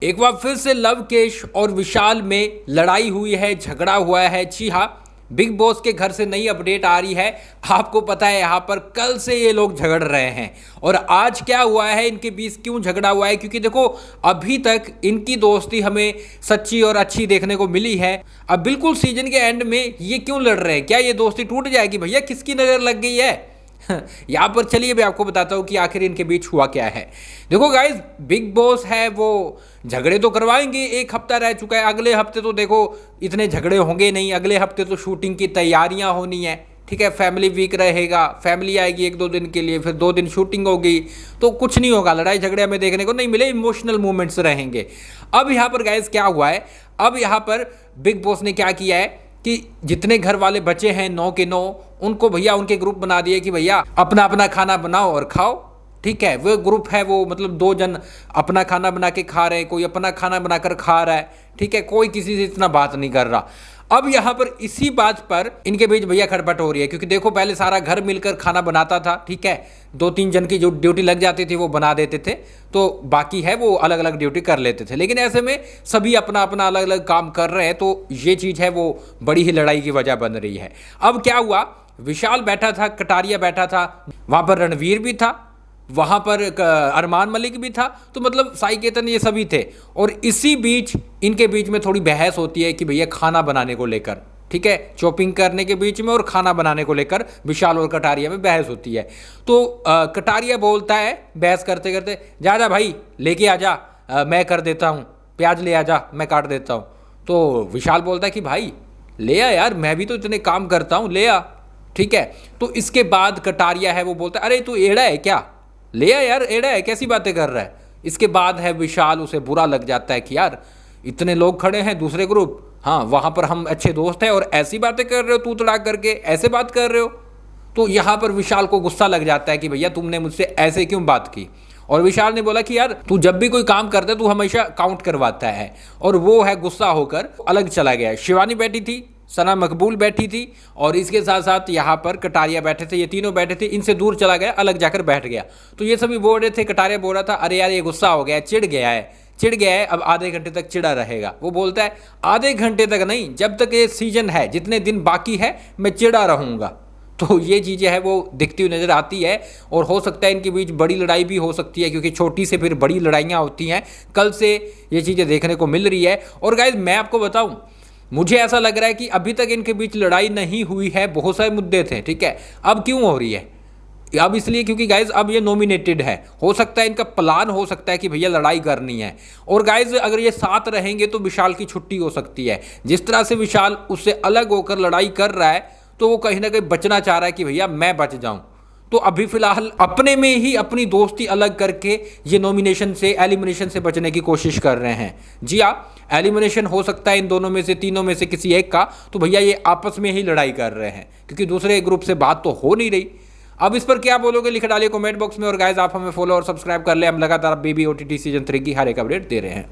एक बार फिर से लवकेश और विशाल में लड़ाई हुई है, झगड़ा हुआ है। जी हाँ, बिग बॉस के घर से नई अपडेट आ रही है। आपको पता है यहाँ पर कल से ये लोग झगड़ रहे हैं और आज क्या हुआ है, इनके बीच क्यों झगड़ा हुआ है, क्योंकि देखो अभी तक इनकी दोस्ती हमें सच्ची और अच्छी देखने को मिली है। अब बिल्कुल सीजन के एंड में ये क्यों लड़ रहे हैं? क्या ये दोस्ती टूट जाएगी? भैया किसकी नज़र लग गई है? यहाँ पर चलिए मैं आपको बताता हूँ कि आखिर इनके बीच हुआ क्या है। देखो गाइज, बिग बॉस है वो झगड़े तो करवाएंगे, एक हफ्ता रह चुका है। अगले हफ्ते तो देखो इतने झगड़े होंगे नहीं, अगले हफ्ते तो शूटिंग की तैयारियां होनी है। ठीक है, फैमिली वीक रहेगा, फैमिली आएगी एक दो दिन के लिए, फिर 2 दिन शूटिंग होगी, तो कुछ नहीं होगा, लड़ाई झगड़े हमें देखने को नहीं मिले, इमोशनल मूवमेंट्स रहेंगे। अब यहाँ पर गाइज क्या हुआ है, अब यहाँ पर बिग बॉस ने क्या किया है कि जितने घर वाले बचे हैं 9 के 9, उनको भैया उनके ग्रुप बना दिए कि भैया अपना अपना खाना बनाओ और खाओ। ठीक है, वो ग्रुप है, वो मतलब 2 जन अपना खाना बना के खा रहे हैं, कोई अपना खाना बनाकर खा रहा है। ठीक है, कोई किसी से इतना बात नहीं कर रहा। अब यहाँ पर इसी बात पर इनके बीच भैया खटपट हो रही है, क्योंकि देखो पहले सारा घर मिलकर खाना बनाता था। ठीक है, 2-3 जन की जो ड्यूटी लग जाती थी वो बना देते थे, तो बाकी है वो अलग अलग ड्यूटी कर लेते थे। लेकिन ऐसे में सभी अपना अपना अलग अलग काम कर रहे हैं, तो ये चीज़ है वो बड़ी ही लड़ाई की वजह बन रही है। अब क्या हुआ, विशाल बैठा था, कटारिया बैठा था, वहाँ पर रणवीर भी था, वहाँ पर अरमान मलिक भी था, तो मतलब साई केतन ये सभी थे। और इसी बीच इनके बीच में थोड़ी बहस होती है कि भैया खाना बनाने को लेकर। ठीक है, चॉपिंग करने के बीच में और खाना बनाने को लेकर विशाल और कटारिया में बहस होती है। तो कटारिया बोलता है बहस करते करते, जा जा भाई लेके आ जा, मैं कर देता हूँ, प्याज ले आ जा मैं काट देता हूँ। तो विशाल बोलता है कि भाई ले आ यार, मैं भी तो इतने काम करता हूँ, ले आ। ठीक है, तो इसके बाद कटारिया है वो बोलता है अरे तू एड़ा है क्या, ले आ यार, एड़ा है, कैसी बातें कर रहा है। इसके बाद है विशाल, उसे बुरा लग जाता है कि यार इतने लोग खड़े हैं दूसरे ग्रुप, हाँ वहाँ पर हम अच्छे दोस्त हैं और ऐसी बातें कर रहे हो, तू तड़ा करके ऐसे बात कर रहे हो। तो यहाँ पर विशाल को गुस्सा लग जाता है कि भैया तुमने मुझसे ऐसे क्यों बात की। और विशाल ने बोला कि यार तू जब भी कोई काम करता है तू हमेशा काउंट करवाता है, और वो है गुस्सा होकर अलग चला गया। शिवानी बैठी थी, सना मकबूल बैठी थी, और इसके साथ साथ यहाँ पर कटारिया बैठे थे, ये तीनों बैठे थे, इनसे दूर चला गया, अलग जाकर बैठ गया। तो ये सभी बोल रहे थे, कटारिया बोल रहा था अरे यार ये गुस्सा हो गया, चिढ़ गया है, अब आधे घंटे तक चिढ़ा रहेगा। वो बोलता है आधे घंटे तक नहीं, जब तक ये सीजन है, जितने दिन बाकी है मैं चिढ़ा रहूँगा। तो ये चीज़ें हैं वो दिखती हुई नज़र आती है, और हो सकता है इनके बीच बड़ी लड़ाई भी हो सकती है, क्योंकि छोटी से फिर बड़ी लड़ाइयाँ होती हैं। कल से ये चीज़ें देखने को मिल रही है। और गाइज मैं आपको बताऊं, मुझे ऐसा लग रहा है कि अभी तक इनके बीच लड़ाई नहीं हुई है, बहुत सारे मुद्दे थे। ठीक है, अब क्यों हो रही है? अब इसलिए क्योंकि गाइज अब ये नॉमिनेटेड है, हो सकता है इनका प्लान हो सकता है कि भैया लड़ाई करनी है। और गाइज अगर ये साथ रहेंगे तो विशाल की छुट्टी हो सकती है। जिस तरह से विशाल उससे अलग होकर लड़ाई कर रहा है, तो वो कहीं ना कहीं बचना चाह रहा है कि भैया मैं बच जाऊं। तो अभी फिलहाल अपने में ही अपनी दोस्ती अलग करके ये नॉमिनेशन से, एलिमिनेशन से बचने की कोशिश कर रहे हैं। जी हाँ, एलिमिनेशन हो सकता है इन दोनों में से, तीनों में से किसी एक का, तो भैया ये आपस में ही लड़ाई कर रहे हैं, क्योंकि दूसरे ग्रुप से बात तो हो नहीं रही। अब इस पर क्या बोलोगे लिख डालिए कमेंट बॉक्स में। और गाइज आप हमें फॉलो और सब्सक्राइब कर ले, हम लगातार BB OTT सीजन 3 की हर एक अपडेट दे रहे हैं।